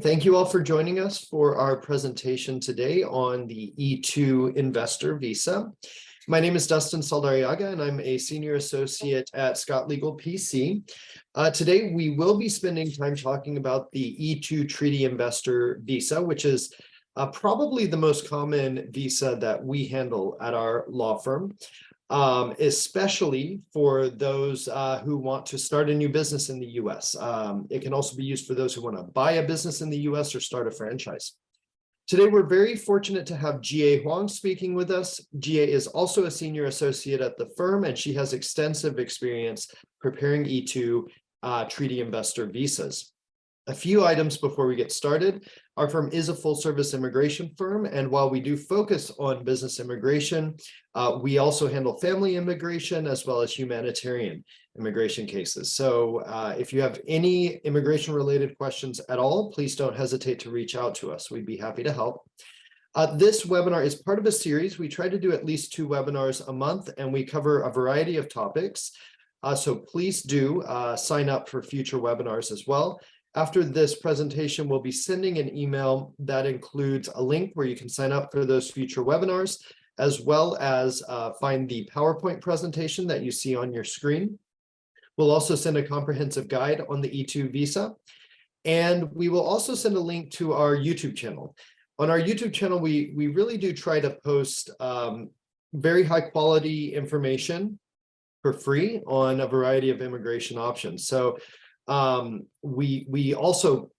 Thank you all for joining us for our presentation today on the E-2 Investor Visa. My name is Dustin Saldarriaga, and I'm a Senior Associate at Scott Legal PC. Today, we will be spending time talking about the E-2 Treaty Investor Visa, which is probably the most common visa that we handle at our law firm. Especially for those who want to start a new business in the US. It can also be used for those who want to buy a business in the US or start a franchise. Today, we're very fortunate to have Jie Huang speaking with us. Jie is also a senior associate at the firm, and she has extensive experience preparing E-2 treaty investor visas. A few items before we get started. Our firm is a full-service immigration firm, and while we do focus on business immigration, we also handle family immigration as well as humanitarian immigration cases. So if you have any immigration-related questions at all, please don't hesitate to reach out to us. We'd be happy to help. This webinar is part of a series. We try to do at least 2 webinars a month, and we cover a variety of topics. So please do sign up for future webinars as well. After this presentation, we'll be sending an email that includes a link where you can sign up for those future webinars, as well as find the PowerPoint presentation that you see on your screen. We'll also send a comprehensive guide on the E-2 visa, and we will also send a link to our YouTube channel. On our YouTube channel, we really do try to post very high quality information for free on a variety of immigration options. So we also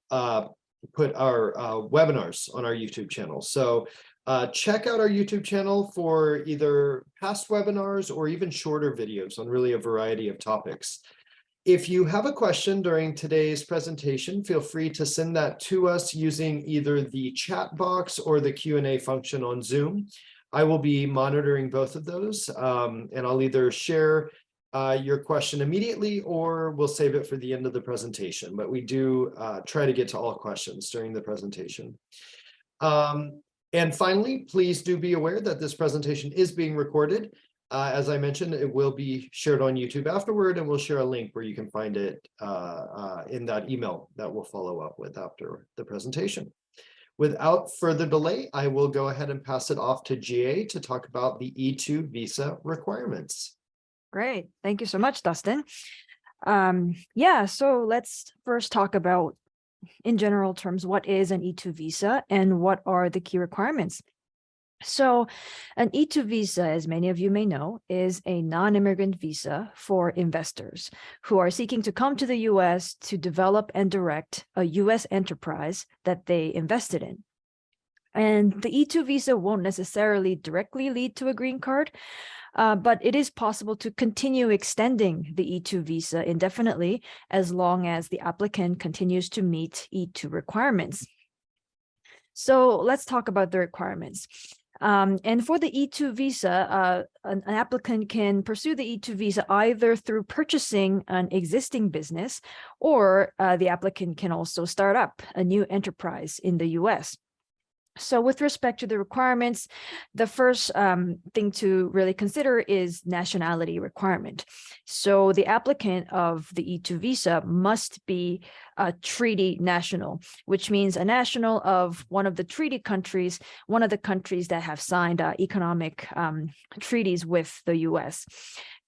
put our webinars on our YouTube channel. So check out our YouTube channel for either past webinars or even shorter videos on really a variety of topics. If you have a question during today's presentation, feel free to send that to us using either the chat box or the Q&A function on Zoom. I will be monitoring both of those, and I'll either share your question immediately, or we'll save it for the end of the presentation. But we do try to get to all questions during the presentation. And finally, please do be aware that this presentation is being recorded. As I mentioned, it will be shared on YouTube afterward, and we'll share a link where you can find it in that email that we'll follow up with after the presentation. Without further delay, I will go ahead and pass it off to Jie to talk about the E-2 visa requirements. Great. Thank you so much, Dustin. Yeah, so let's first talk about, in general terms, what is an E-2 visa and what are the key requirements. So an E-2 visa, as many of you may know, is a non-immigrant visa for investors who are seeking to come to the US to develop and direct a US enterprise that they invested in. And the E-2 visa won't necessarily directly lead to a green card, but it is possible to continue extending the E-2 visa indefinitely as long as the applicant continues to meet E-2 requirements. So let's talk about the requirements. And for the E-2 visa, an applicant can pursue the E-2 visa either through purchasing an existing business, or the applicant can also start up a new enterprise in the US. So with respect to the requirements, the first thing to really consider is nationality requirement. So the applicant of the E-2 visa must be a treaty national, which means a national of one of the treaty countries, one of the countries that have signed economic treaties with the US.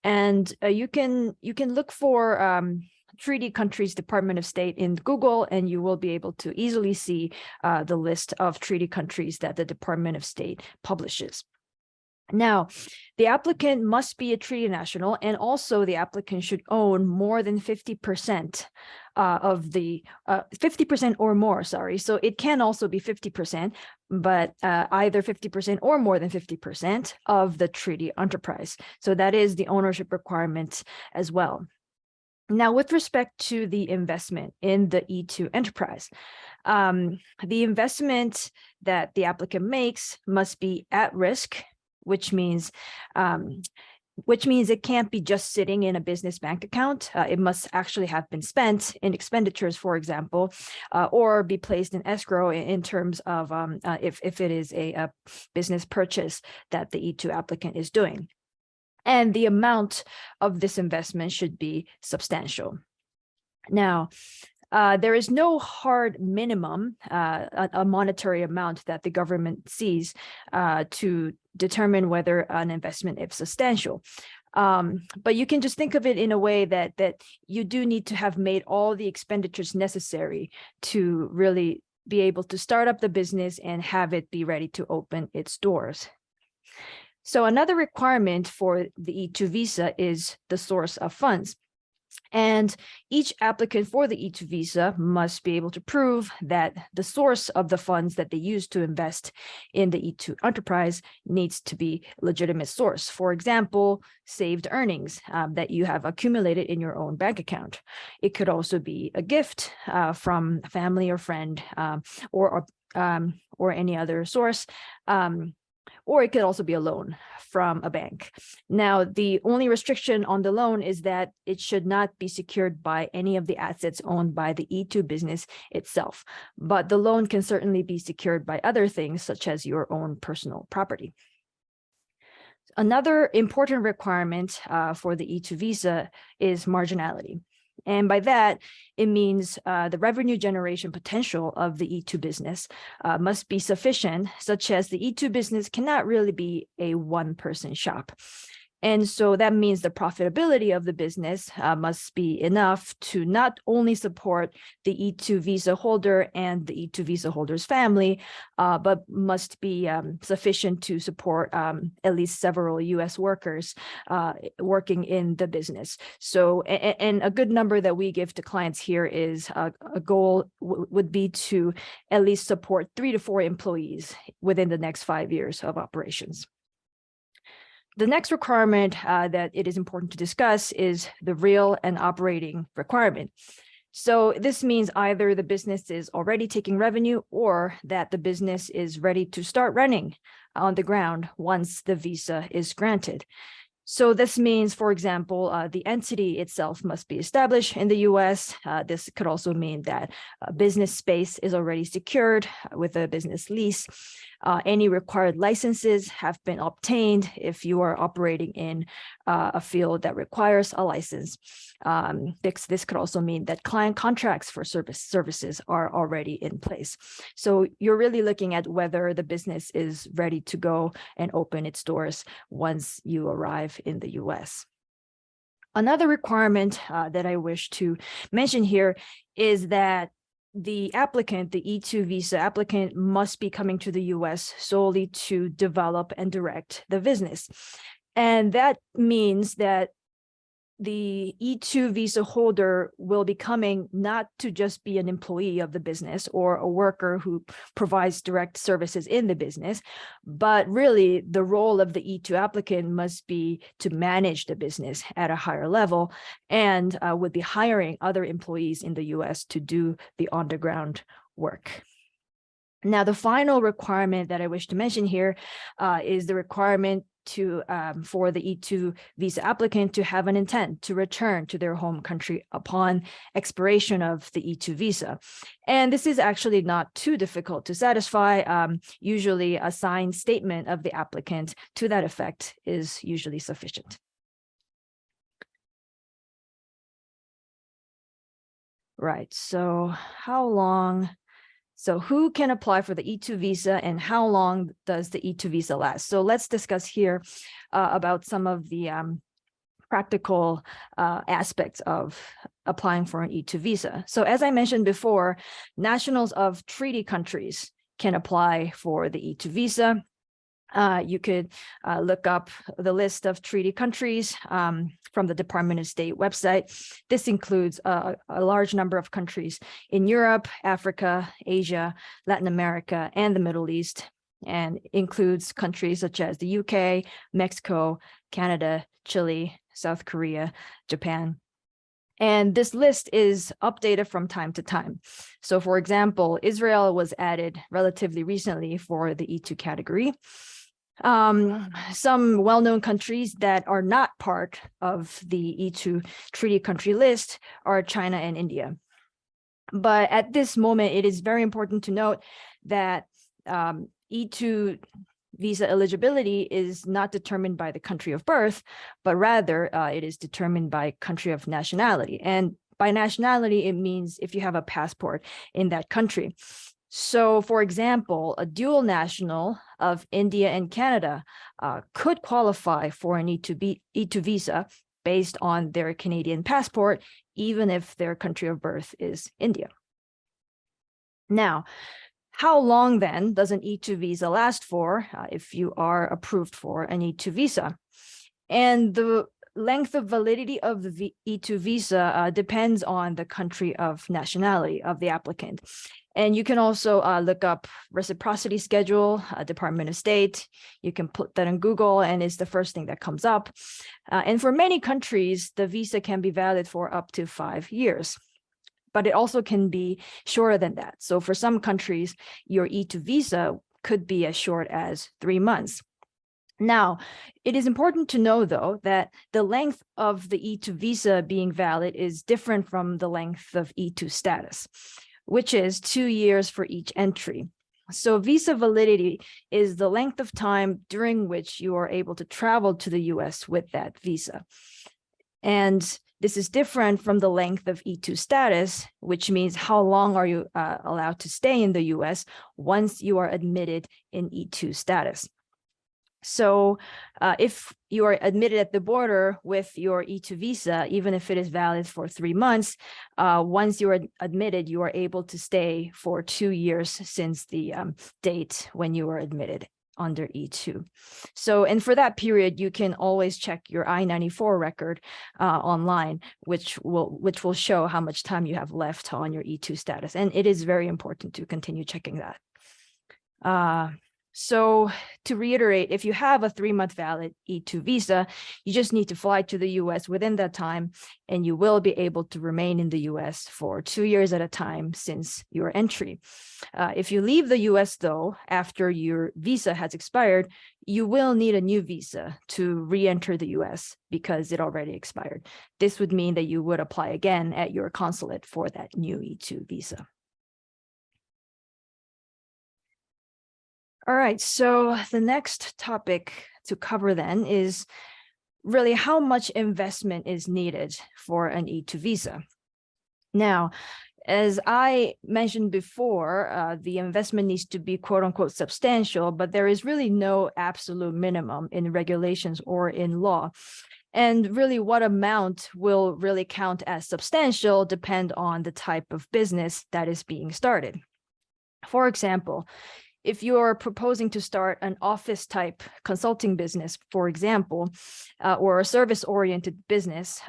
And you can look for Treaty Countries Department of State in Google, and you will be able to easily see the list of treaty countries that the Department of State publishes. Now, the applicant must be a treaty national, and also the applicant should own more than 50% of the 50% or more, sorry. So it can also be 50%, but either 50% or more than 50% of the treaty enterprise. So that is the ownership requirement as well. Now, with respect to the investment in the E-2 enterprise, the investment that the applicant makes must be at risk, which means it can't be just sitting in a business bank account. It must actually have been spent in expenditures, for example, or be placed in escrow in terms of if it is a business purchase that the E-2 applicant is doing. And the amount of this investment should be substantial. Now, There is no hard minimum, a monetary amount that the government sees to determine whether an investment is substantial. But you can just think of it in a way that you do need to have made all the expenditures necessary to really be able to start up the business and have it be ready to open its doors. So another requirement for the E-2 visa is the source of funds. And each applicant for the E-2 visa must be able to prove that the source of the funds that they use to invest in the E-2 enterprise needs to be a legitimate source. For example, saved earnings that you have accumulated in your own bank account. It could also be a gift from a family or friend or any other source. Or it could also be a loan from a bank. Now, the only restriction on the loan is that it should not be secured by any of the assets owned by the E-2 business itself. But the loan can certainly be secured by other things, such as your own personal property. Another important requirement for the E-2 visa is marginality. And by that, it means the revenue generation potential of the E-2 business must be sufficient, such as the E-2 business cannot really be a one-person shop. And so that means the profitability of the business must be enough to not only support the E-2 visa holder and the E-2 visa holder's family, but must be sufficient to support at least several U.S. workers working in the business. So, and a good number that we give to clients here is a goal would be to at least support 3 to 4 employees within the next 5 years of operations. The next requirement that it is important to discuss is the real and operating requirement. So this means either the business is already taking revenue or that the business is ready to start running on the ground once the visa is granted. So this means, for example, the entity itself must be established in the U.S. This could also mean that business space is already secured with a business lease. Any required licenses have been obtained if you are operating in a field that requires a license. This could also mean that client contracts for services are already in place. So you're really looking at whether the business is ready to go and open its doors once you arrive in the U.S. Another requirement that I wish to mention here is that the applicant, the E-2 visa applicant, must be coming to the U.S. solely to develop and direct the business. And that means that the E-2 visa holder will be coming not to just be an employee of the business or a worker who provides direct services in the business, but really the role of the E-2 applicant must be to manage the business at a higher level and would be hiring other employees in the U.S. to do the on-the-ground work. Now, the final requirement that I wish to mention here is the requirement for the E-2 visa applicant to have an intent to return to their home country upon expiration of the E-2 visa. And this is actually not too difficult to satisfy. Usually a signed statement of the applicant to that effect is usually sufficient. Right, so who can apply for the E-2 visa and how long does the E-2 visa last? So let's discuss here about some of the practical aspects of applying for an E-2 visa. So as I mentioned before, nationals of treaty countries can apply for the E-2 visa. You could look up the list of treaty countries from the Department of State website. This includes a large number of countries in Europe, Africa, Asia, Latin America, and the Middle East, and includes countries such as the UK, Mexico, Canada, Chile, South Korea, Japan. And this list is updated from time to time. So for example, Israel was added relatively recently for the E-2 category. Some well-known countries that are not part of the E-2 treaty country list are China and India. But at this moment, it is very important to note that E-2 visa eligibility is not determined by the country of birth, but rather it is determined by country of nationality. And by nationality, it means if you have a passport in that country. So, for example, a dual national of India and Canada could qualify for an E2 visa based on their Canadian passport, even if their country of birth is India. Now, how long then does an E2 visa last for if you are approved for an E2 visa? And the length of validity of the E2 visa depends on the country of nationality of the applicant. And you can also look up reciprocity schedule, Department of State. You can put that in Google and it's the first thing that comes up. And for many countries, the visa can be valid for up to 5 years. But it also can be shorter than that. So for some countries, your E2 visa could be as short as 3 months. Now, it is important to know, though, that the length of the E2 visa being valid is different from the length of E2 status, which is 2 years for each entry. So visa validity is the length of time during which you are able to travel to the US with that visa. And this is different from the length of E2 status, which means how long are you allowed to stay in the US once you are admitted in E2 status. So if you are admitted at the border with your E2 visa, even if it is valid for 3 months, once you are admitted, you are able to stay for 2 years since the date when you were admitted under E2. So, and for that period, you can always check your I-94 record online, which will show how much time you have left on your E2 status. And it is very important to continue checking that. So to reiterate, if you have a 3-month valid E2 visa, you just need to fly to the US within that time, and you will be able to remain in the US for 2 years at a time since your entry. If you leave the US, though, after your visa has expired, you will need a new visa to re-enter the US because it already expired. This would mean that you would apply again at your consulate for that new E2 visa. All right, so the next topic to cover then is really how much investment is needed for an E2 visa. Now, as I mentioned before, the investment needs to be quote unquote substantial, but there is really no absolute minimum in regulations or in law. And really what amount will really count as substantial depend on the type of business that is being started. For example, if you're proposing to start an office type consulting business, for example, or a service-oriented business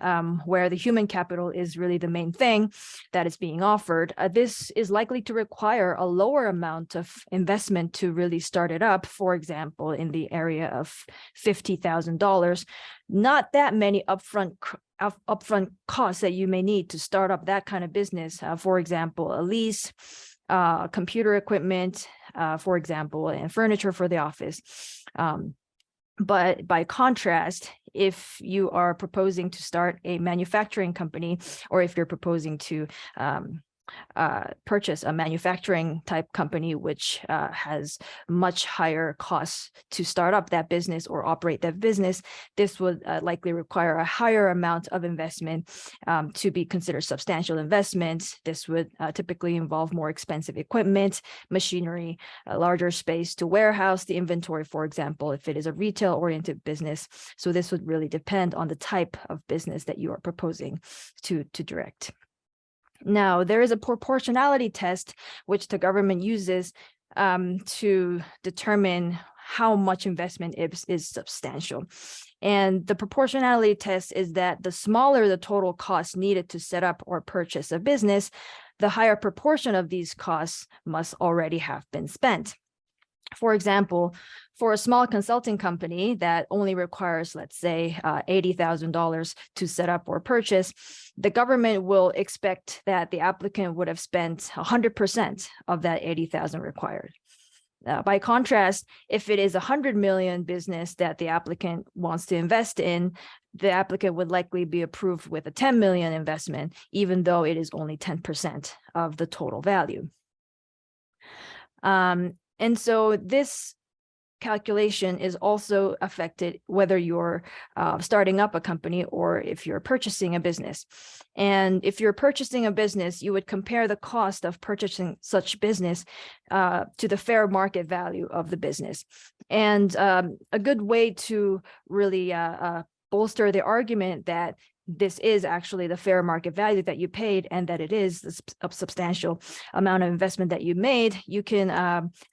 where the human capital is really the main thing that is being offered, this is likely to require a lower amount of investment to really start it up, for example, in the area of $50,000. Not that many upfront costs that you may need to start up that kind of business. For example, a lease, computer equipment, for example, and furniture for the office. But by contrast, if you are proposing to start a manufacturing company, or if you're proposing to purchase a manufacturing type company, which has much higher costs to start up that business or operate that business, this would likely require a higher amount of investment to be considered substantial investment. This would typically involve more expensive equipment, machinery, a larger space to warehouse the inventory, for example, if it is a retail oriented business. So this would really depend on the type of business that you are proposing to direct. Now, there is a proportionality test which the government uses to determine how much investment is substantial. And the proportionality test is that the smaller the total cost needed to set up or purchase a business, the higher proportion of these costs must already have been spent. For example, for a small consulting company that only requires, let's say, $80,000 to set up or purchase, the government will expect that the applicant would have spent 100% of that $80,000 required. By contrast, if it is a 100 million business that the applicant wants to invest in, the applicant would likely be approved with a 10 million investment, even though it is only 10% of the total value. And so this calculation is also affected whether you're starting up a company or if you're purchasing a business. And if you're purchasing a business, you would compare the cost of purchasing such business to the fair market value of the business. And a good way to really bolster the argument that this is actually the fair market value that you paid and that it is a substantial amount of investment that you made, you can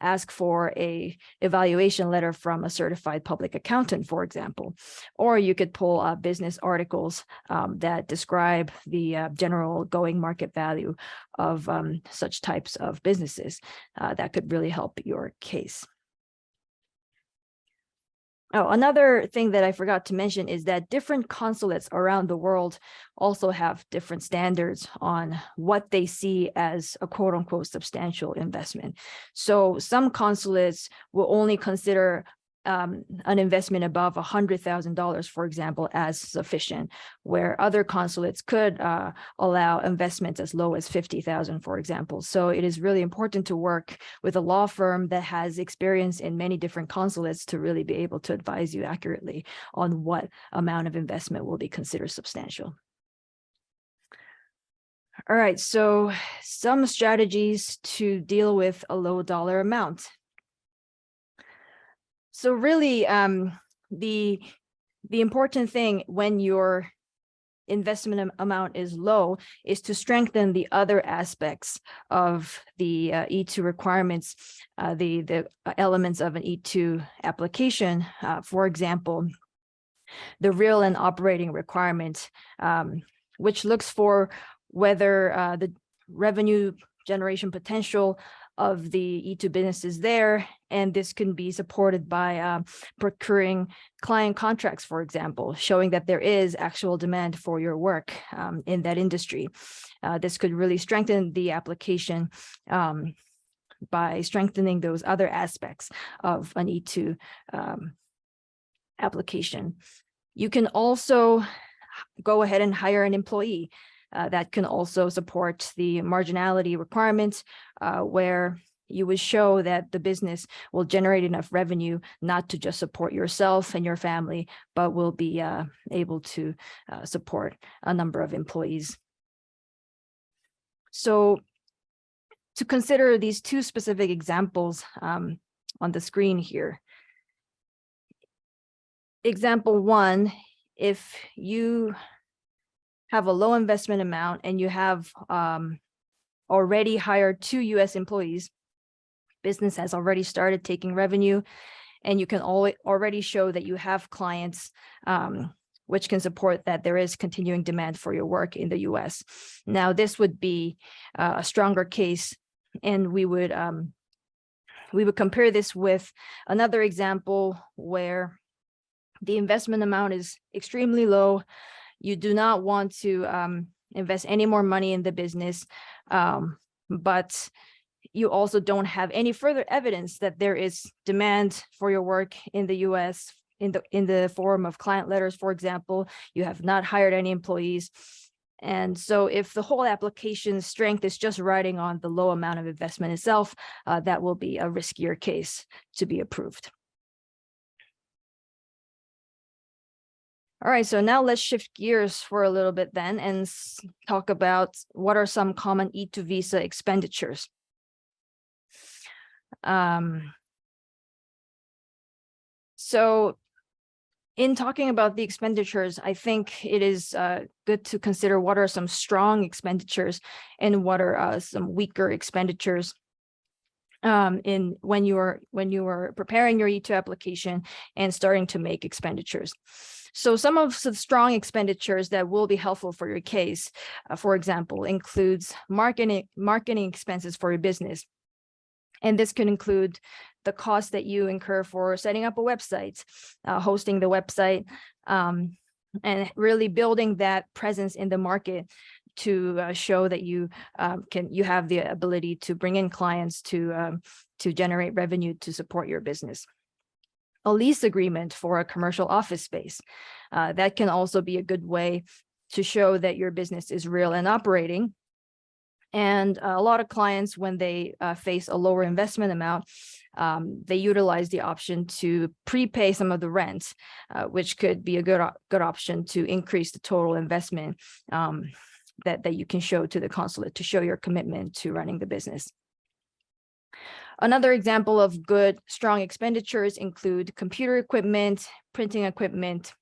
ask for a evaluation letter from a certified public accountant, for example. Or you could pull up business articles that describe the general going market value of such types of businesses. That could really help your case. Oh, another thing that I forgot to mention is that different consulates around the world also have different standards on what they see as a quote unquote substantial investment. So some consulates will only consider an investment above $100,000, for example, as sufficient, where other consulates could allow investments as low as $50,000, for example. So it is really important to work with a law firm that has experience in many different consulates to really be able to advise you accurately on what amount of investment will be considered substantial. All right, so some strategies to deal with a low dollar amount. So really, the important thing when your investment amount is low is to strengthen the other aspects of the E-2 requirements, the elements of an E-2 application. For example, the real and operating requirement, which looks for whether the revenue generation potential of the E-2 business is there, and this can be supported by procuring client contracts, for example, showing that there is actual demand for your work in that industry. This could really strengthen the application by strengthening those other aspects of an E-2 application. You can also go ahead and hire an employee. That can also support the marginality requirements, where you would show that the business will generate enough revenue not to just support yourself and your family, but will be able to support a number of employees. So to consider these two specific examples on the screen here. Example one, if you have a low investment amount and you have already hired 2 US employees, business has already started taking revenue, and you can already show that you have clients which can support that there is continuing demand for your work in the US. Now, this would be a stronger case, and we would compare this with another example where the investment amount is extremely low. You do not want to invest any more money in the business, but you also don't have any further evidence that there is demand for your work in the US in the form of client letters, for example. You have not hired any employees. And so if the whole application strength is just riding on the low amount of investment itself, that will be a riskier case to be approved. All right, so now let's shift gears for a little bit then and talk about what are some common E-2 visa expenditures. So in talking about the expenditures, I think it is good to consider what are some strong expenditures and what are some weaker expenditures when you are preparing your E-2 application and starting to make expenditures. So some of the strong expenditures that will be helpful for your case, for example, includes marketing expenses for your business. And this can include the cost that you incur for setting up a website, hosting the website, and really building that presence in the market to show that you have the ability to bring in clients to generate revenue to support your business. A lease agreement for a commercial office space. That can also be a good way to show that your business is real and operating. And a lot of clients, when they face a lower investment amount, they utilize the option to prepay some of the rent, which could be a good option to increase the total investment that you can show to the consulate to show your commitment to running the business. Another example of good, strong expenditures include computer equipment, printing equipment,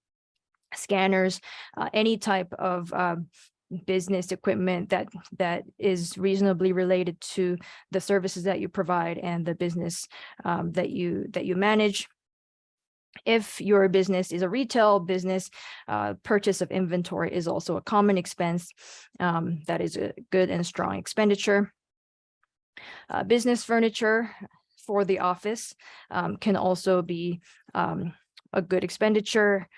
scanners, any type of business equipment that is reasonably related to the services that you provide and the business that you manage. If your business is a retail business, purchase of inventory is also a common expense. That is a good and strong expenditure. Business furniture for the office can also be a good expenditure.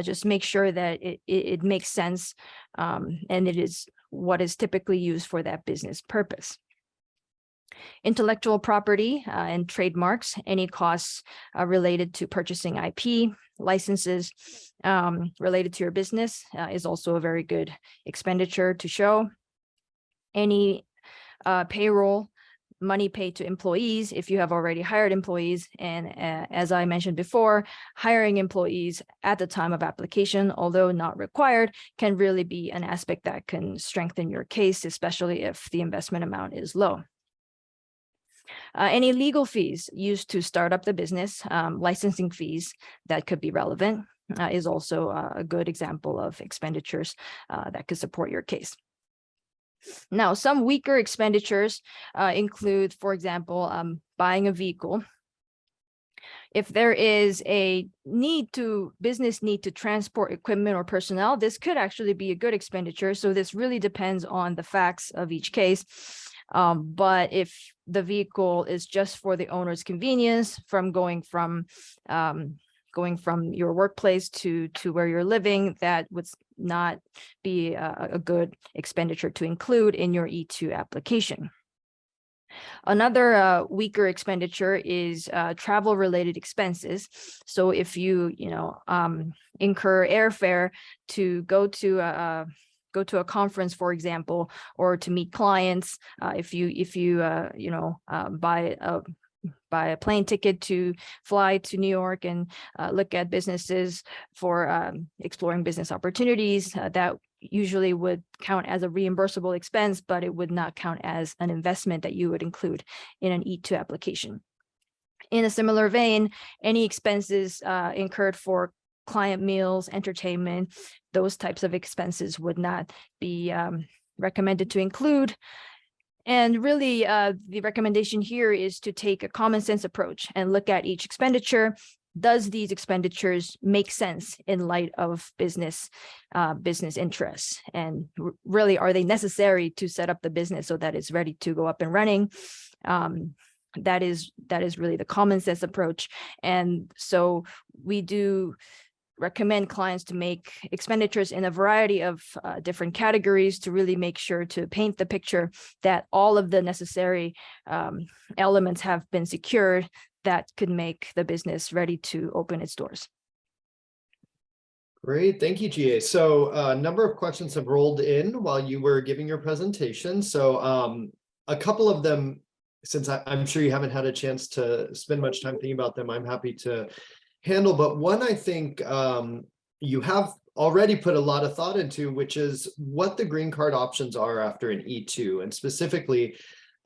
Just make sure that it makes sense and it is what is typically used for that business purpose. Intellectual property and trademarks, any costs related to purchasing IP, licenses related to your business is also a very good expenditure to show. Any payroll, money paid to employees if you have already hired employees. And as I mentioned before, hiring employees at the time of application, although not required, can really be an aspect that can strengthen your case, especially if the investment amount is low. Any legal fees used to start up the business, licensing fees that could be relevant is also a good example of expenditures that could support your case. Now, some weaker expenditures include, for example, buying a vehicle. If there is a business need to transport equipment or personnel, this could actually be a good expenditure. So this really depends on the facts of each case. But if the vehicle is just for the owner's convenience, from going from your workplace to where you're living, that would not be a good expenditure to include in your E-2 application. Another weaker expenditure is travel-related expenses. So if you incur airfare to go to a conference, for example, or to meet clients, if you buy a plane ticket to fly to New York and look at businesses for exploring business opportunities, that usually would count as a reimbursable expense, but it would not count as an investment that you would include in an E-2 application. In a similar vein, any expenses incurred for client meals, entertainment, those types of expenses would not be recommended to include. And really, the recommendation here is to take a common sense approach and look at each expenditure. Does these expenditures make sense in light of business interests? And really, are they necessary to set up the business so that it's ready to go up and running? That is really the common sense approach. And so we do recommend clients to make expenditures in a variety of different categories to really make sure to paint the picture that all of the necessary elements have been secured that could make the business ready to open its doors. Great, thank you, GA. So a number of questions have rolled in while you were giving your presentation. So a couple of them, since I'm sure you haven't had a chance to spend much time thinking about them, I'm happy to handle, but one I think you have already put a lot of thought into, which is what the green card options are after an E-2. And specifically,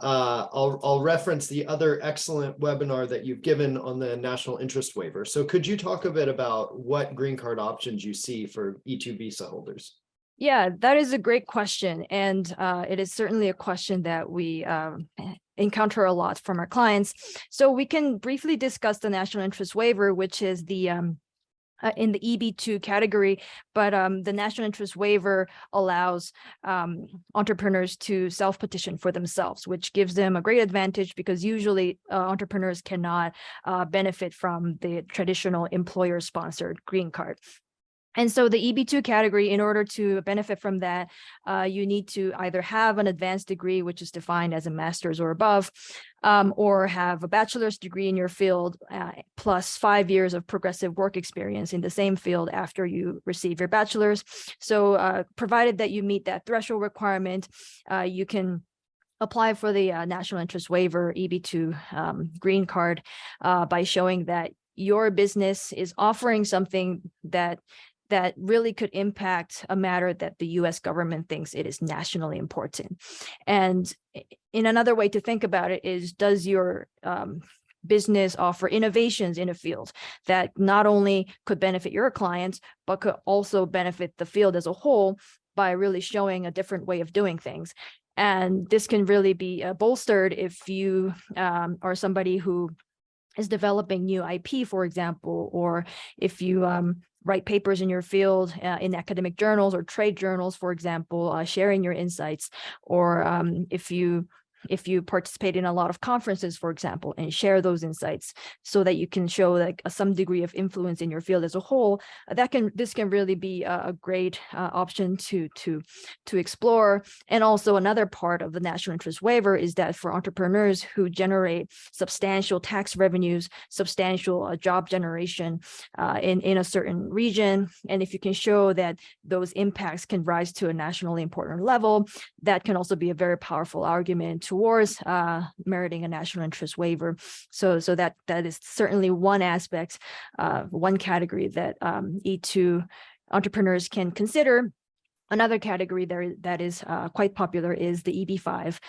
I'll reference the other excellent webinar that you've given on the national interest waiver. So could you talk a bit about what green card options you see for E-2 visa holders? Yeah, that is a great question. And it is certainly a question that we encounter a lot from our clients. So we can briefly discuss the national interest waiver, which is the in the EB2 category, but the national interest waiver allows entrepreneurs to self-petition for themselves, which gives them a great advantage because usually entrepreneurs cannot benefit from the traditional employer-sponsored green card. And so the EB2 category, in order to benefit from that, you need to either have an advanced degree, which is defined as a master's or above, or have a bachelor's degree in your field, plus 5 years of progressive work experience in the same field after you receive your bachelor's. So provided that you meet that threshold requirement, you can apply for the national interest waiver, EB2 green card, by showing that your business is offering something that really could impact a matter that the US government thinks it is nationally important. And in another way to think about it is, does your business offer innovations in a field that not only could benefit your clients, but could also benefit the field as a whole by really showing a different way of doing things? And this can really be bolstered if you are somebody who is developing new IP, for example, or if you write papers in your field in academic journals or trade journals, for example, sharing your insights, or if you participate in a lot of conferences, for example, and share those insights so that you can show like some degree of influence in your field as a whole, this can really be a great option to explore. And also another part of the national interest waiver is that for entrepreneurs who generate substantial tax revenues, substantial job generation in a certain region, and if you can show that those impacts can rise to a nationally important level, that can also be a very powerful argument towards meriting a national interest waiver. So that is certainly one aspect, one category that E2 entrepreneurs can consider. Another category there that is quite popular is the EB5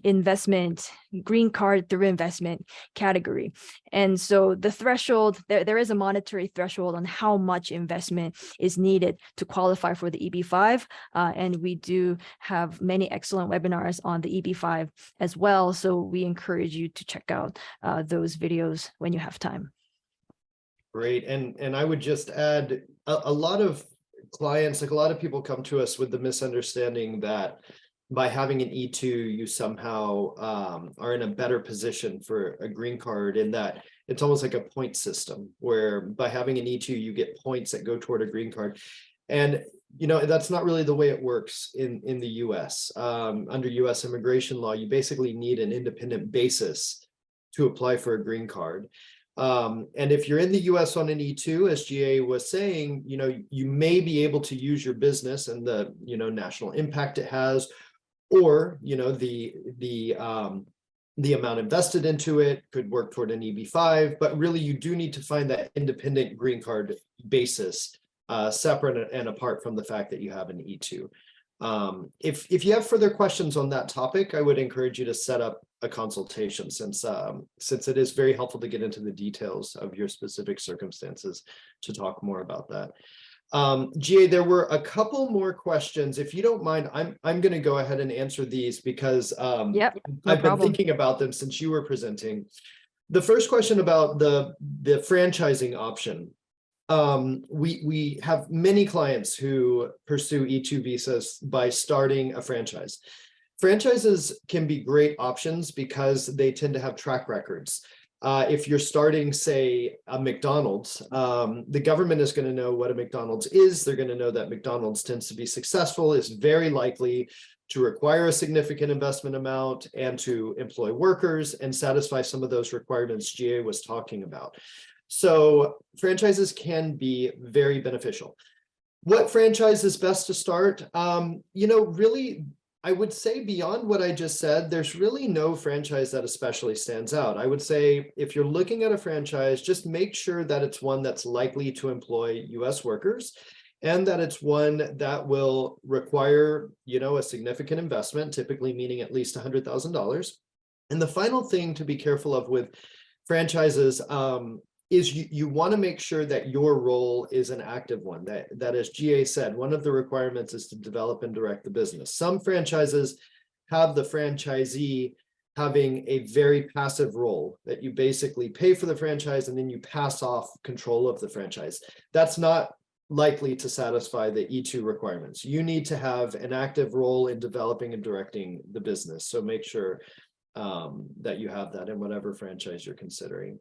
investment, green card through investment category. And so the threshold, there is a monetary threshold on how much investment is needed to qualify for the EB5. And we do have many excellent webinars on the EB5 as well. So we encourage you to check out those videos when you have time. Great. And I would just add a lot of clients, like a lot of people come to us with the misunderstanding that by having an E2, you somehow are in a better position for a green card, in that it's almost like a point system where by having an E2, you get points that go toward a green card. And, you know, that's not really the way it works in the US. Under US immigration law, you basically need an independent basis to apply for a green card. And if you're in the US on an E2, as GA was saying, you know, you may be able to use your business and the, you know, national impact it has, or, you know, the amount invested into it could work toward an EB5, but really you do need to find that independent green card basis, separate and apart from the fact that you have an E2. If you have further questions on that topic, I would encourage you to set up a consultation, since it is very helpful to get into the details of your specific circumstances to talk more about that. GA, there were a couple more questions. If you don't mind, I'm going to go ahead and answer these because Yep, no I've been problem. thinking about them since you were presenting. The first question about the franchising option. We have many clients who pursue E2 visas by starting a franchise. Franchises can be great options because they tend to have track records. If you're starting, say, a McDonald's, the government is going to know what a McDonald's is. They're going to know that McDonald's tends to be successful, is very likely to require a significant investment amount and to employ workers and satisfy some of those requirements GA was talking about. So franchises can be very beneficial. What franchise is best to start? You know, really, I would say beyond what I just said, there's really no franchise that especially stands out. I would say if you're looking at a franchise, just make sure that it's one that's likely to employ US workers and that it's one that will require, you know, a significant investment, typically meaning at least $100,000. And the final thing to be careful of with franchises is you want to make sure that your role is an active one, that as GA said, one of the requirements is to develop and direct the business. Some franchises have the franchisee having a very passive role, that you basically pay for the franchise and then you pass off control of the franchise. That's not likely to satisfy the E2 requirements. You need to have an active role in developing and directing the business. So make sure that you have that in whatever franchise you're considering.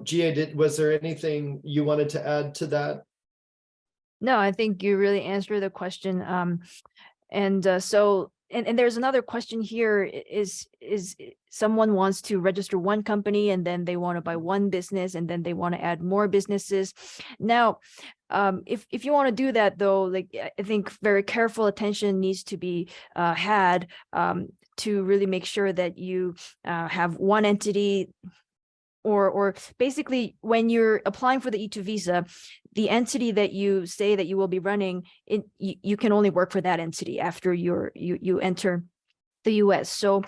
GA, was there anything you wanted to add to that? No, I think you really answered the question. So and there's another question here is someone wants to register one company and then they want to buy one business and then they want to add more businesses. Now, if you want to do that though, like I think very careful attention needs to be had to really make sure that you have one entity, or basically when you're applying for the E-2 visa, the entity that you say that you will be running, you can only work for that entity after you enter the US. So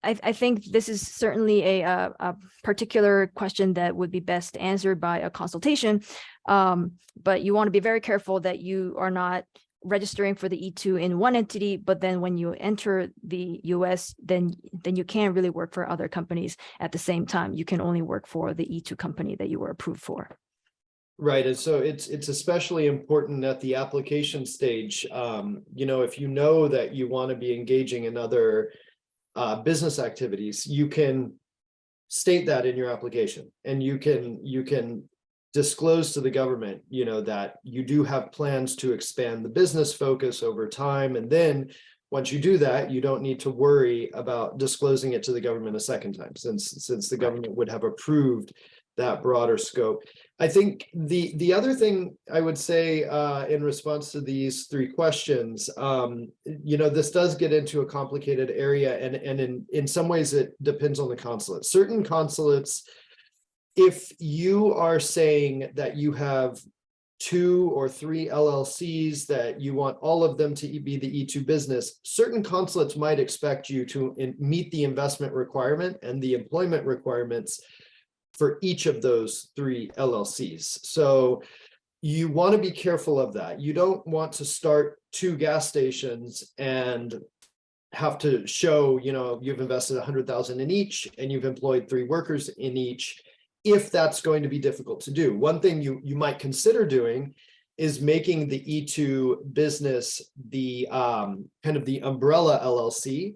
I think this is certainly a particular question that would be best answered by a consultation. But you want to be very careful that you are not registering for the E-2 in one entity, but then when you enter the US, then you can't really work for other companies at the same time. You can only work for the E-2 company that you were approved for. Right, and so it's especially important at the application stage. If you know that you want to be engaging in other business activities, you can state that in your application, and you can disclose to the government, that you do have plans to expand the business focus over time. And then once you do that, you don't need to worry about disclosing it to the government a second time, since the government would have approved that broader scope. I think the other thing I would say in response to these three questions, this does get into a complicated area, and in some ways it depends on the consulate. Certain consulates, if you are saying that you have 2 or 3 LLCs, that you want all of them to be the E-2 business, certain consulates might expect you to meet the investment requirement and the employment requirements for each of those 3 LLCs. So you want to be careful of that. You don't want to start 2 gas stations and have to show, you've invested 100,000 in each and you've employed 3 workers in each, if that's going to be difficult to do. One thing you might consider doing is making the E-2 business the kind of the umbrella LLC,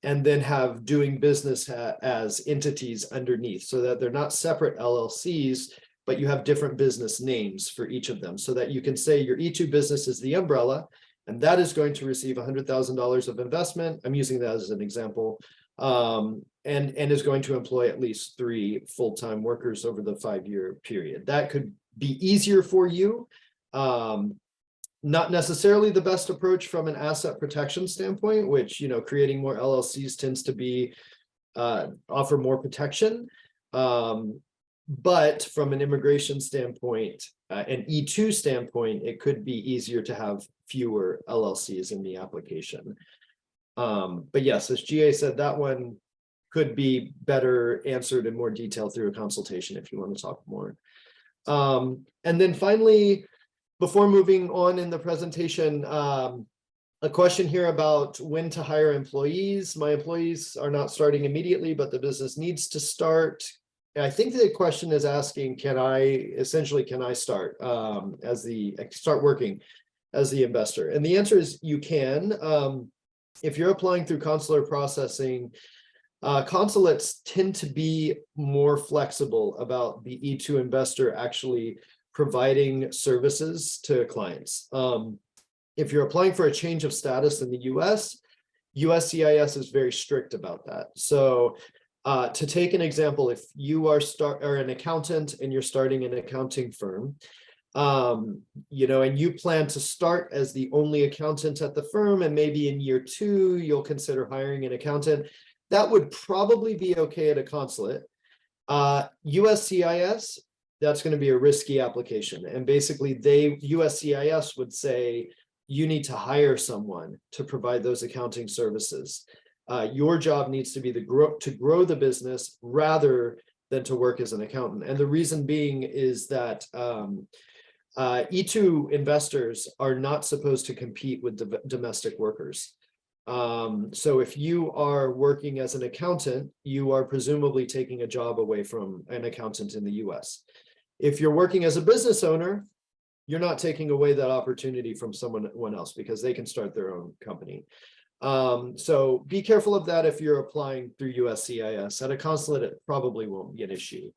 and then have doing business as entities underneath, so that they're not separate LLCs, but you have different business names for each of them, so that you can say your E-2 business is the umbrella, and that is going to receive $100,000 of investment. I'm using that as an example, and is going to employ at least 3 full-time workers over the 5-year period. That could be easier for you. Not necessarily the best approach from an asset protection standpoint, which, creating more LLCs tends to be offer more protection. But from an immigration standpoint, an E-2 standpoint, it could be easier to have fewer LLCs in the application. But yes, as GA said, that one could be better answered in more detail through a consultation if you want to talk more. And then finally, before moving on in the presentation, a question here about when to hire employees. My employees are not starting immediately, but the business needs to start. I think the question is asking, can I start start working as the investor? And the answer is you can. If you're applying through consular processing, consulates tend to be more flexible about the E-2 investor actually providing services to clients. If you're applying for a change of status in the US, USCIS is very strict about that. So to take an example, if you are an accountant and you're starting an accounting firm, and you plan to start as the only accountant at the firm, and maybe in year 2, you'll consider hiring an accountant, that would probably be okay at a consulate. USCIS, that's going to be a risky application. And basically USCIS would say, you need to hire someone to provide those accounting services. Your job needs to be to grow the business rather than to work as an accountant. And the reason being is that E-2 investors are not supposed to compete with domestic workers. So if you are working as an accountant, you are presumably taking a job away from an accountant in the US. If you're working as a business owner, you're not taking away that opportunity from someone else, because they can start their own company. So be careful of that if you're applying through USCIS. At a consulate, it probably won't be an issue.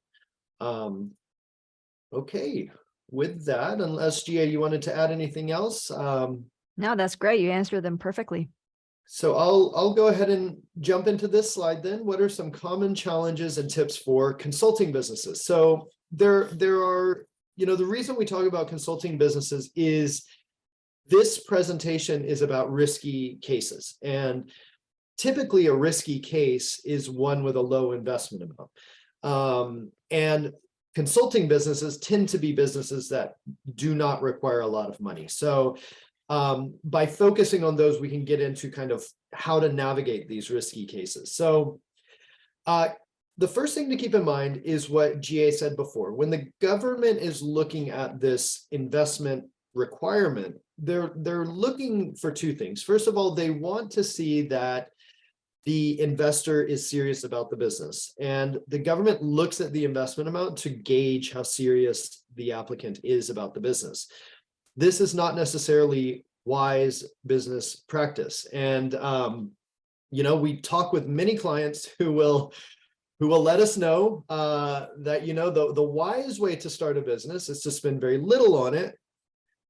Okay, with that, unless GA, you wanted to add anything else? No, that's great. You answered them perfectly. So I'll go ahead and jump into this slide then. What are some common challenges and tips for consulting businesses? So there are, the reason we talk about consulting businesses is this presentation is about risky cases. And typically a risky case is one with a low investment amount. And consulting businesses tend to be businesses that do not require a lot of money. So by focusing on those, we can get into kind of how to navigate these risky cases. So the first thing to keep in mind is what GA said before. When the government is looking at this investment requirement, they're looking for two things. First of all, they want to see that the investor is serious about the business, and the government looks at the investment amount to gauge how serious the applicant is about the business. This is not necessarily wise business practice. And, we talk with many clients who will let us know that, the wise way to start a business is to spend very little on it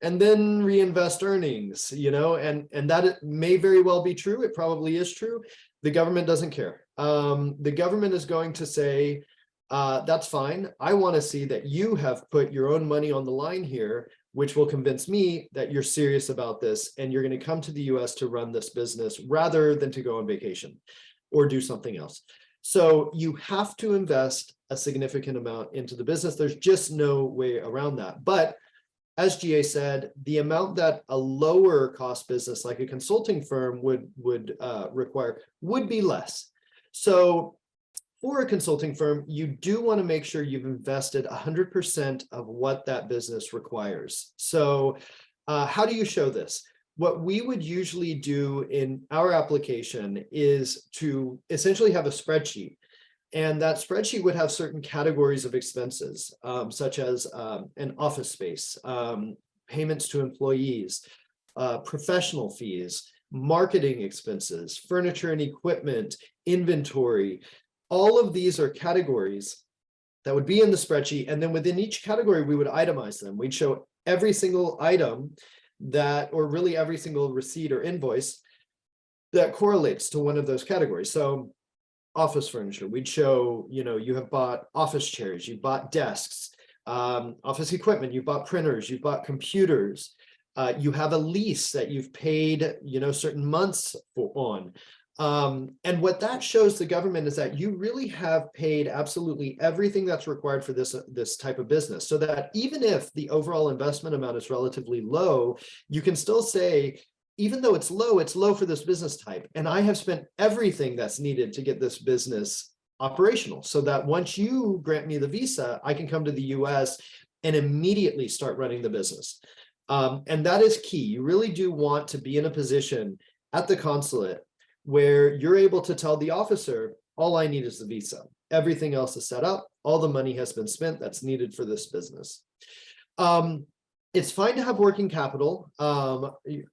and then reinvest earnings, and that may very well be true. It probably is true. The government doesn't care. The government is going to say, that's fine. I want to see that you have put your own money on the line here, which will convince me that you're serious about this and you're going to come to the US to run this business rather than to go on vacation or do something else. So you have to invest a significant amount into the business. There's just no way around that. But as GA said, the amount that a lower cost business like a consulting firm would require would be less. So for a consulting firm, you do want to make sure you've invested 100% of what that business requires. So how do you show this? What we would usually do in our application is to essentially have a spreadsheet. And that spreadsheet would have certain categories of expenses, such as an office space, payments to employees, professional fees, marketing expenses, furniture and equipment, inventory. All of these are categories that would be in the spreadsheet. And then within each category, we would itemize them. We'd show every single item or really every single receipt or invoice that correlates to one of those categories. So office furniture, we'd show, you have bought office chairs, you bought desks, office equipment, you bought printers, you bought computers, you have a lease that you've paid, certain months on. And what that shows the government is that you really have paid absolutely everything that's required for this type of business, so that even if the overall investment amount is relatively low, you can still say, even though it's low for this business type, and I have spent everything that's needed to get this business operational, so that once you grant me the visa, I can come to the US and immediately start running the business. And that is key. You really do want to be in a position at the consulate where you're able to tell the officer, all I need is the visa. Everything else is set up. All the money has been spent that's needed for this business. It's fine to have working capital.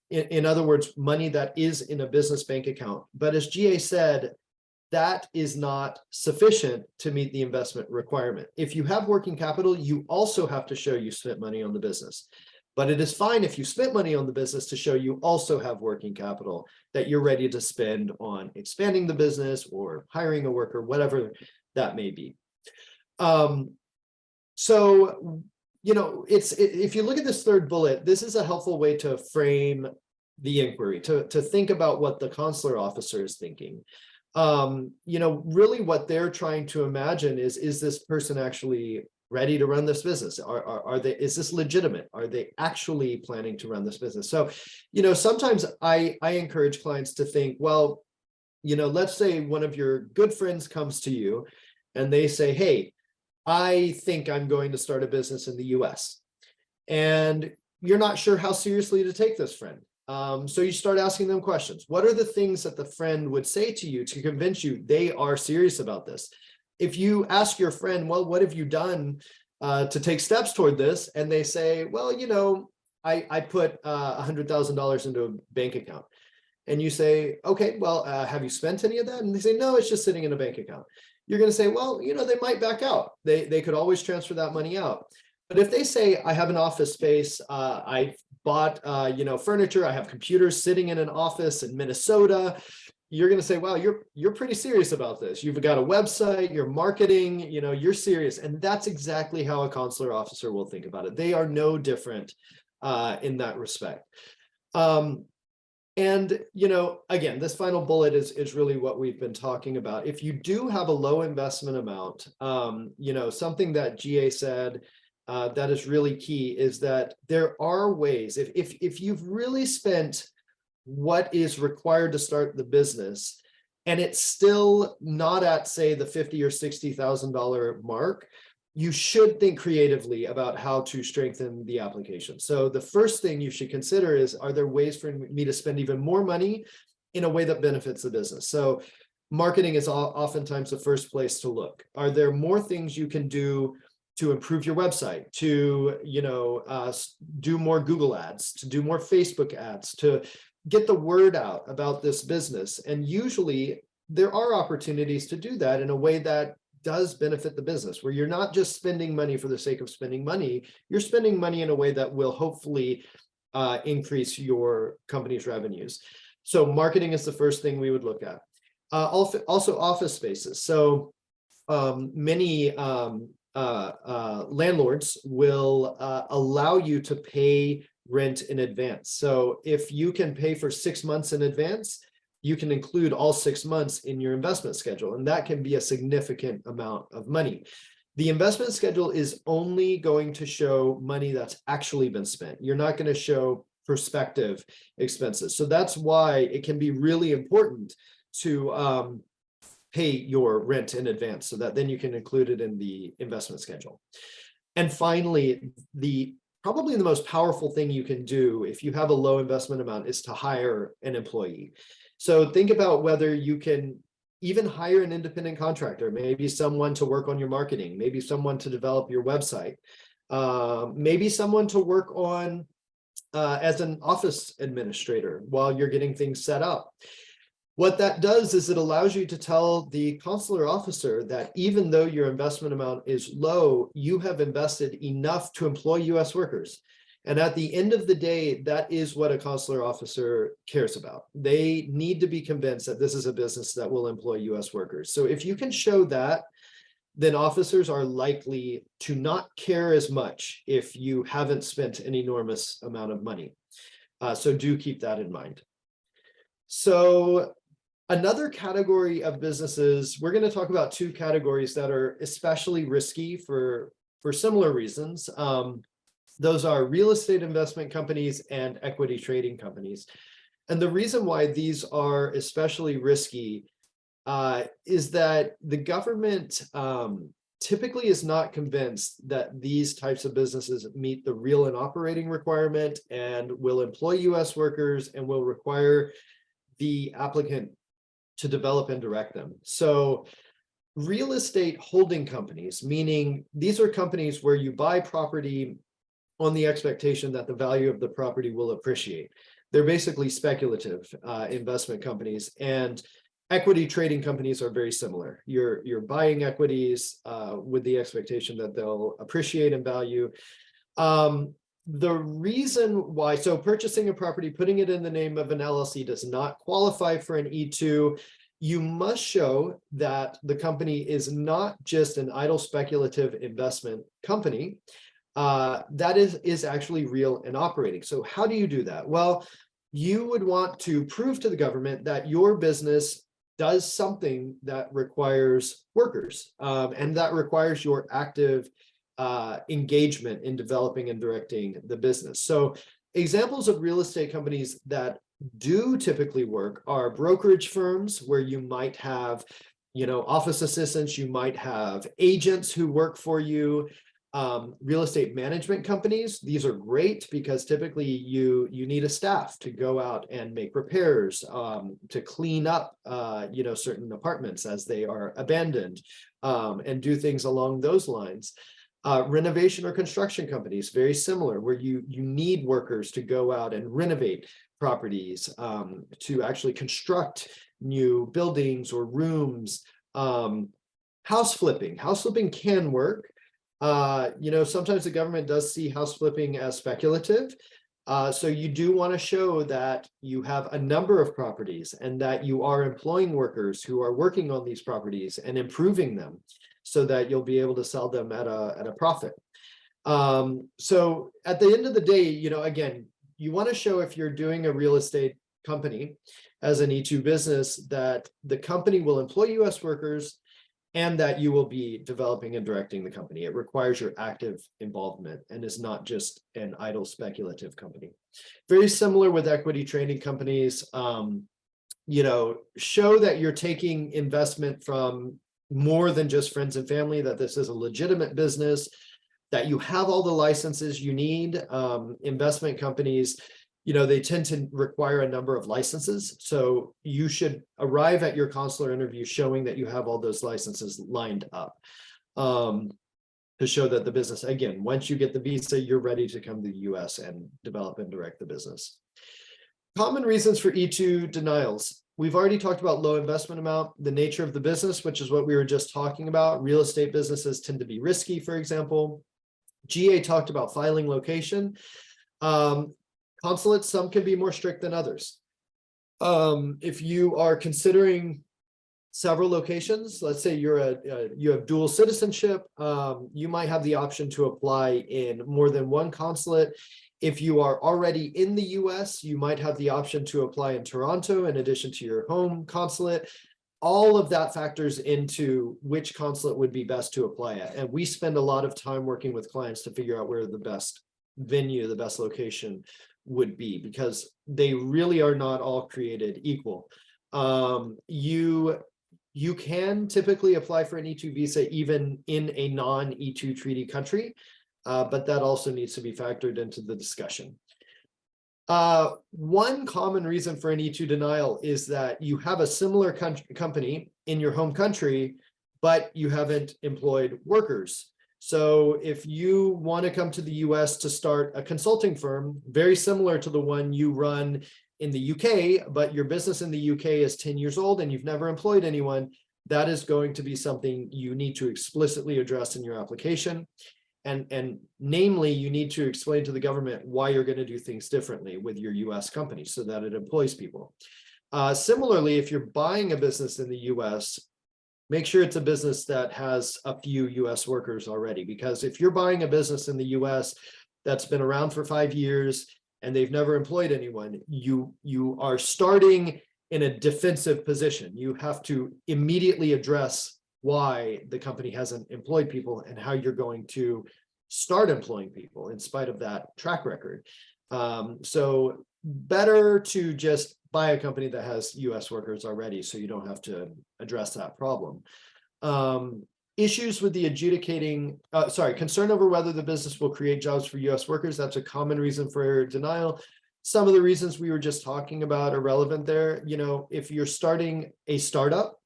In other words, money that is in a business bank account. But as GA said, that is not sufficient to meet the investment requirement. If you have working capital, you also have to show you spent money on the business. But it is fine if you spent money on the business to show you also have working capital that you're ready to spend on expanding the business or hiring a worker, whatever that may be. If you look at this third bullet, this is a helpful way to frame the inquiry, to think about what the consular officer is thinking. Really what they're trying to imagine is this person actually ready to run this business? Is this legitimate? Are they actually planning to run this business? So, sometimes I encourage clients to think, well, let's say one of your good friends comes to you and they say, hey, I think I'm going to start a business in the US. And you're not sure how seriously to take this friend. So you start asking them questions. What are the things that the friend would say to you to convince you they are serious about this? If you ask your friend, well, what have you done to take steps toward this? And they say, well, I put $100,000 into a bank account. And you say, okay, well, have you spent any of that? And they say, no, it's just sitting in a bank account. You're going to say, well, they might back out. They could always transfer that money out. But if they say, I have an office space, I've bought, furniture. I have computers sitting in an office in Minnesota. You're going to say, wow, you're pretty serious about this. You've got a website, you're marketing, you're serious. And that's exactly how a consular officer will think about it. They are no different in that respect. And, again, this final bullet is really what we've been talking about. If you do have a low investment amount, something that GA said that is really key is that there are ways, if you've really spent what is required to start the business and it's still not at, say, the $50,000 or $60,000 mark, you should think creatively about how to strengthen the application. So the first thing you should consider is, are there ways for me to spend even more money in a way that benefits the business? So marketing is oftentimes the first place to look. Are there more things you can do to improve your website, to do more Google ads, to do more Facebook ads, to get the word out about this business? And usually there are opportunities to do that in a way that does benefit the business, where you're not just spending money for the sake of spending money, you're spending money in a way that will hopefully increase your company's revenues. So marketing is the first thing we would look at. Also office spaces. So many landlords will allow you to pay rent in advance. So if you can pay for 6 months in advance, you can include all 6 months in your investment schedule, and that can be a significant amount of money. The investment schedule is only going to show money that's actually been spent. You're not going to show prospective expenses. So that's why it can be really important to pay your rent in advance, so that then you can include it in the investment schedule. And finally, probably the most powerful thing you can do if you have a low investment amount is to hire an employee. So think about whether you can even hire an independent contractor, maybe someone to work on your marketing, maybe someone to develop your website, maybe someone to work on as an office administrator while you're getting things set up. What that does is it allows you to tell the consular officer that even though your investment amount is low, you have invested enough to employ U.S. workers. And at the end of the day, that is what a consular officer cares about. They need to be convinced that this is a business that will employ U.S. workers. So if you can show that, then officers are likely to not care as much if you haven't spent an enormous amount of money. So do keep that in mind. So another category of businesses, we're going to talk about two categories that are especially risky for similar reasons. Those are real estate investment companies and equity trading companies. And the reason why these are especially risky is that the government typically is not convinced that these types of businesses meet the real and operating requirement and will employ U.S. workers and will require the applicant to develop and direct them. So real estate holding companies, meaning these are companies where you buy property on the expectation that the value of the property will appreciate. They're basically speculative investment companies, and equity trading companies are very similar. You're buying equities with the expectation that they'll appreciate in value. The reason why, so purchasing a property, putting it in the name of an LLC does not qualify for an E-2. You must show that the company is not just an idle speculative investment company, that is actually real and operating. So how do you do that? Well, you would want to prove to the government that your business does something that requires workers, and that requires your active engagement in developing and directing the business. So examples of real estate companies that do typically work are brokerage firms, where you might have, office assistants, you might have agents who work for you. Real estate management companies, these are great because typically you need a staff to go out and make repairs, to clean up certain apartments as they are abandoned, and do things along those lines. Renovation or construction companies, very similar, where you need workers to go out and renovate properties, to actually construct new buildings or rooms. House flipping can work. Sometimes the government does see house flipping as speculative, So you do want to show that you have a number of properties and that you are employing workers who are working on these properties and improving them so that you'll be able to sell them at a profit. So at the end of the day, again, you want to show if you're doing a real estate company as an E2 business that the company will employ US workers and that you will be developing and directing the company. It requires your active involvement and is not just an idle speculative company. Very similar with equity trading companies. Show that you're taking investment from more than just friends and family, that this is a legitimate business, that you have all the licenses you need. Investment companies, they tend to require a number of licenses. So you should arrive at your consular interview showing that you have all those licenses lined up to show that the business, again, once you get the visa, you're ready to come to the US and develop and direct the business. Common reasons for E2 denials. We've already talked about low investment amount, the nature of the business, which is what we were just talking about. Real estate businesses tend to be risky, for example. GA talked about filing location. Consulates, some can be more strict than others. If you are considering several locations, let's say you have dual citizenship, you might have the option to apply in more than one consulate. If you are already in the US, you might have the option to apply in Toronto in addition to your home consulate. All of that factors into which consulate would be best to apply at. And we spend a lot of time working with clients to figure out where the best venue, the best location would be, because they really are not all created equal. You can typically apply for an E2 visa even in a non-E2 treaty country, but that also needs to be factored into the discussion. One common reason for an E2 denial is that you have a similar company in your home country, but you haven't employed workers. So if you want to come to the US to start a consulting firm, very similar to the one you run in the UK, but your business in the UK is 10 years old and you've never employed anyone, that is going to be something you need to explicitly address in your application. And namely, you need to explain to the government why you're going to do things differently with your US company so that it employs people. Similarly, if you're buying a business in the US, make sure it's a business that has a few US workers already, because if you're buying a business in the US that's been around for 5 years and they've never employed anyone, you are starting in a defensive position. You have to immediately address why the company hasn't employed people and how you're going to start employing people in spite of that track record. So better to just buy a company that has US workers already so you don't have to address that problem. Issues with the concern over whether the business will create jobs for US workers. That's a common reason for denial. Some of the reasons we were just talking about are relevant there. If you're starting a startup,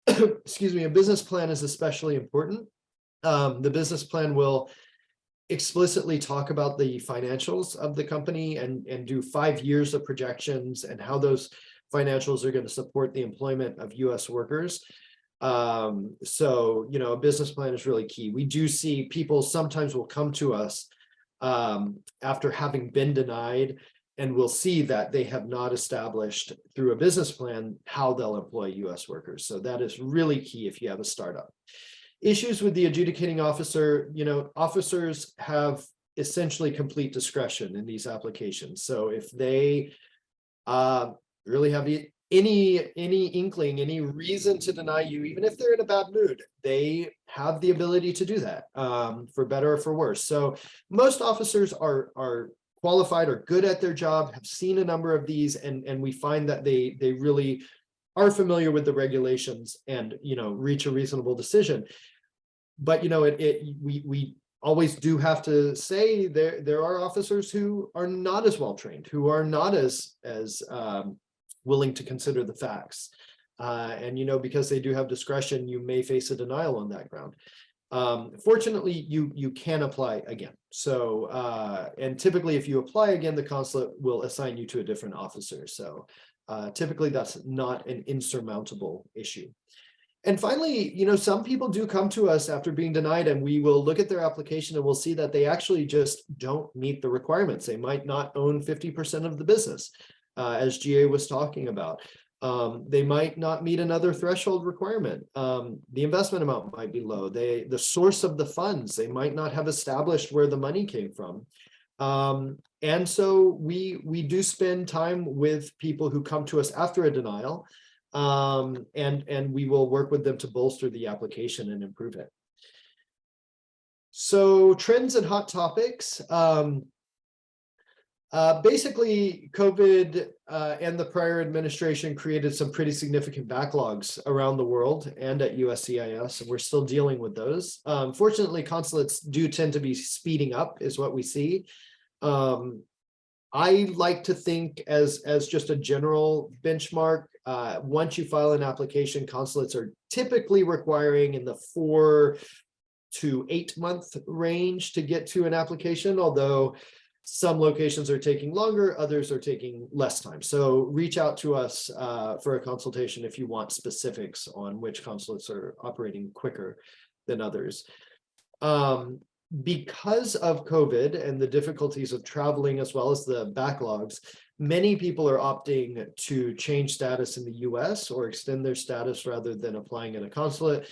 excuse me, a business plan is especially important. The business plan will explicitly talk about the financials of the company and do 5 years of projections and how those financials are going to support the employment of US workers. So, a business plan is really key. We do see people sometimes will come to us after having been denied, and we'll see that they have not established through a business plan how they'll employ US workers. So that is really key if you have a startup. Issues with the adjudicating officer, officers have essentially complete discretion in these applications. So if they really have any inkling, any reason to deny you, even if they're in a bad mood, they have the ability to do that, for better or for worse. So most officers are qualified or good at their job, have seen a number of these, and we find that they really are familiar with the regulations and reach a reasonable decision. But we always do have to say there are officers who are not as well trained, who are not as willing to consider the facts, and because they do have discretion, you may face a denial on that ground. Fortunately, you can apply again. So, and typically if you apply again, the consulate will assign you to a different officer. So typically that's not an insurmountable issue. And finally, some people do come to us after being denied, and we will look at their application and we'll see that they actually just don't meet the requirements. They might not own 50% of the business, as GA was talking about. They might not meet another threshold requirement. The investment amount might be low. The source of the funds, they might not have established where the money came from. And so we do spend time with people who come to us after a denial, and we will work with them to bolster the application and improve it. So trends and hot topics. Basically, COVID and the prior administration created some pretty significant backlogs around the world and at USCIS, and we're still dealing with those. Fortunately, consulates do tend to be speeding up, is what we see. I like to think as just a general benchmark, once you file an application, consulates are typically requiring in the 4 to 8 month range to get to an application, although some locations are taking longer, others are taking less time. So reach out to us for a consultation if you want specifics on which consulates are operating quicker than others. Because of COVID and the difficulties of traveling, as well as the backlogs, many people are opting to change status in the US or extend their status rather than applying at a consulate.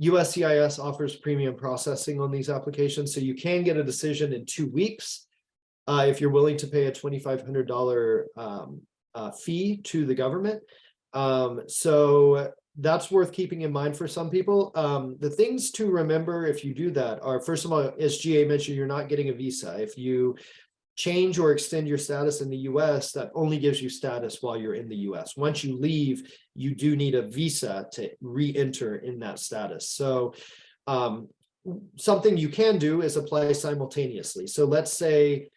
USCIS offers premium processing on these applications, so you can get a decision in 2 weeks if you're willing to pay a $2,500 fee to the government. So that's worth keeping in mind for some people. The things to remember if you do that are, first of all, as GA mentioned, you're not getting a visa. If you change or extend your status in the US, that only gives you status while you're in the US. Once you leave, you do need a visa to re-enter in that status. So something you can do is apply simultaneously. So let's say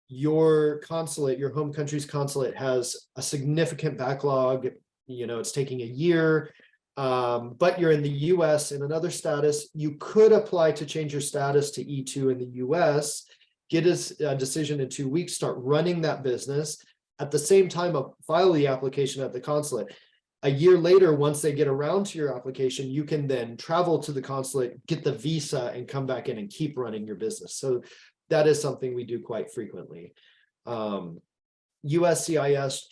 your consulate, your home country's consulate, has a significant backlog, it's taking a year, but you're in the US in another status. You could apply to change your status to E2 in the US, get a decision in 2 weeks, start running that business. At the same time, file the application at the consulate. A year later, once they get around to your application, you can then travel to the consulate, get the visa, and come back in and keep running your business. So that is something we do quite frequently. USCIS,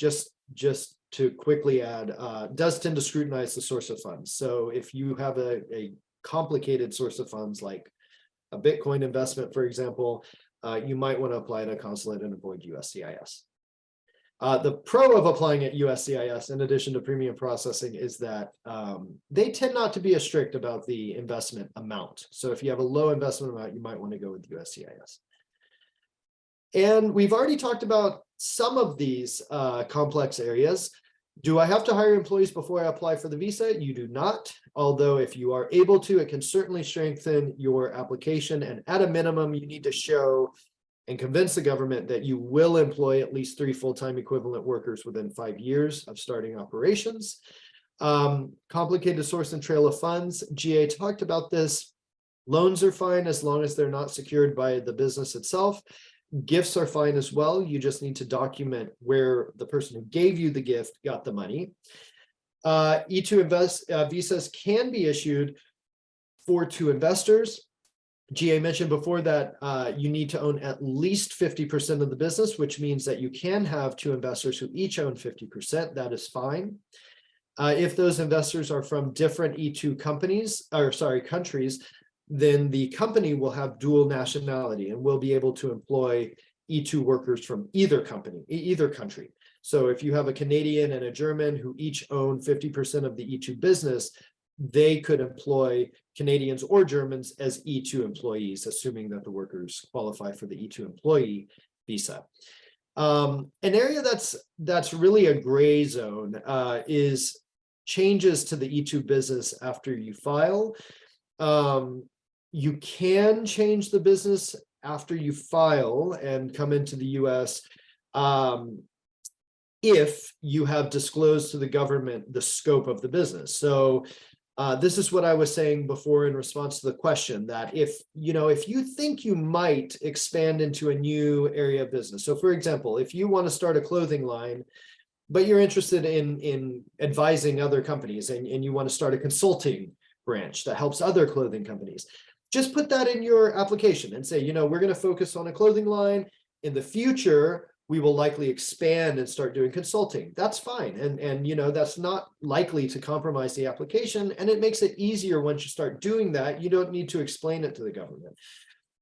just to quickly add, does tend to scrutinize the source of funds. So if you have a complicated source of funds, like a Bitcoin investment, for example, you might want to apply at a consulate and avoid USCIS. The pro of applying at USCIS, in addition to premium processing, is that they tend not to be as strict about the investment amount. So if you have a low investment amount, you might want to go with USCIS. And we've already talked about some of these complex areas. Do I have to hire employees before I apply for the visa? You do not. Although if you are able to, it can certainly strengthen your application. And at a minimum, you need to show and convince the government that you will employ at least 3 full-time equivalent workers within 5 years of starting operations. Complicated source and trail of funds. GA talked about this. Loans are fine as long as they're not secured by the business itself. Gifts are fine as well. You just need to document where the person who gave you the gift got the money. E2 visas can be issued to investors. GA mentioned before that you need to own at least 50% of the business, which means that you can have 2 investors who each own 50%. That is fine. If those investors are from different E2 countries, then the company will have dual nationality and will be able to employ E2 workers from either country. So if you have a Canadian and a German who each own 50% of the E2 business, they could employ Canadians or Germans as E2 employees, assuming that the workers qualify for the E2 employee visa. An area that's really a gray zone is changes to the E2 business after you file. You can change the business after you file and come into the US if you have disclosed to the government the scope of the business. So this is what I was saying before in response to the question, that if you think you might expand into a new area of business. So for example, if you want to start a clothing line but you're interested in advising other companies and you want to start a consulting branch that helps other clothing companies. Just put that in your application and say, we're going to focus on a clothing line. In the future, we will likely expand and start doing consulting. That's fine. And that's not likely to compromise the application. And it makes it easier once you start doing that. You don't need to explain it to the government.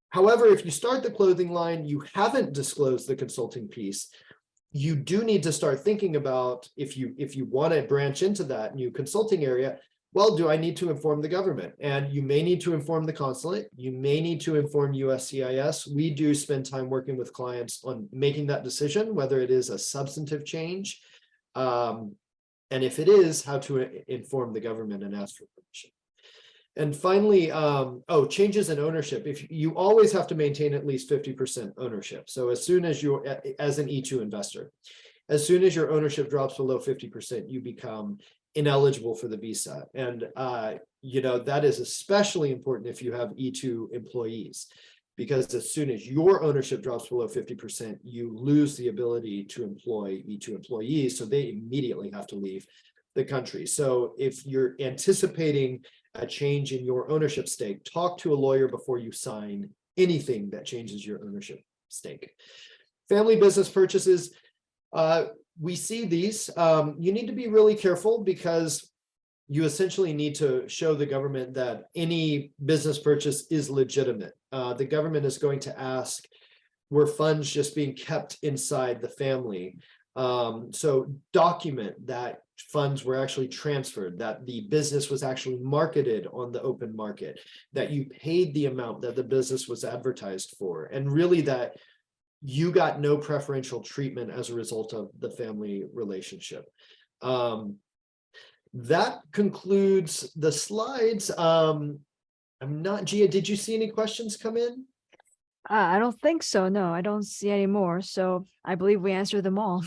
However, if you start the clothing line, you haven't disclosed the consulting piece, you do need to start thinking about if you want to branch into that new consulting area, well, do I need to inform the government? And you may need to inform the consulate. You may need to inform USCIS. We do spend time working with clients on making that decision, whether it is a substantive change. And if it is, how to inform the government and ask for permission. And finally, changes in ownership. If you always have to maintain at least 50% ownership. So as soon as you're, as an E-2 investor, as soon as your ownership drops below 50%, you become ineligible for the visa. And, that is especially important if you have E-2 employees, because as soon as your ownership drops below 50%, you lose the ability to employ E-2 employees. So they immediately have to leave the country. So if you're anticipating a change in your ownership stake, talk to a lawyer before you sign anything that changes your ownership stake. Family business purchases, we see these. You need to be really careful because you essentially need to show the government that any business purchase is legitimate. The government is going to ask, were funds just being kept inside the family? So document that funds were actually transferred, that the business was actually marketed on the open market, that you paid the amount that the business was advertised for, and really that you got no preferential treatment as a result of the family relationship. That concludes the slides. Gia, did you see any questions come in? I don't think so. No, I don't see any more. So I believe we answered them all.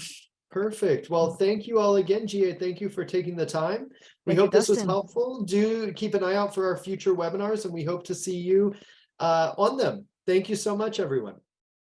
Perfect. Well, thank you all again, Gia. Thank you for taking the time. We Thank you, hope this was Dustin. helpful. Do keep an eye out for our future webinars, and we hope to see you on them. Thank you so much, everyone.